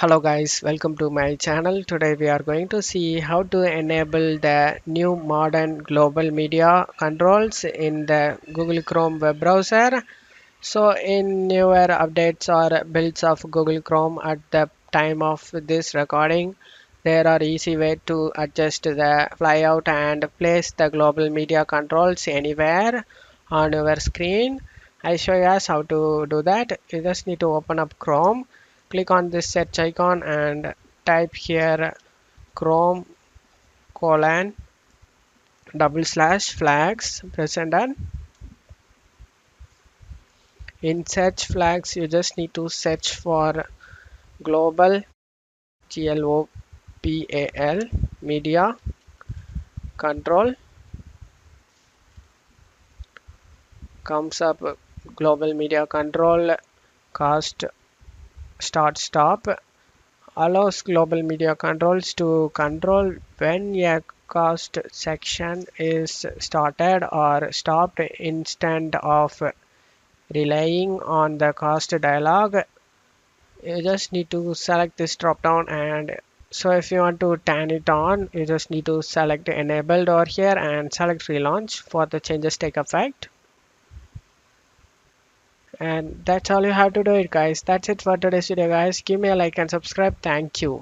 Hello guys, welcome to my channel. Today we are going to see how to enable the new modern global media controls in the Google Chrome web browser. So in newer updates or builds of Google Chrome at the time of this recording, there are easy way to adjust the flyout and place the global media controls anywhere on your screen. I show you guys how to do that. You just need to open up Chrome, click on this search icon and type here Chrome colon / flags, press enter. In search flags, you just need to search for global global media control. Comes up global media control cast start stop allows global media controls to control when a cast section is started or stopped instead of relying on the cast dialog. You just need to select this drop down, and so if you want to turn it on, you just need to select enabled over here and select relaunch for the changes take effect. And that's all you have to do it, guys. That's it for today's video, guys. Give me a like and subscribe. Thank you.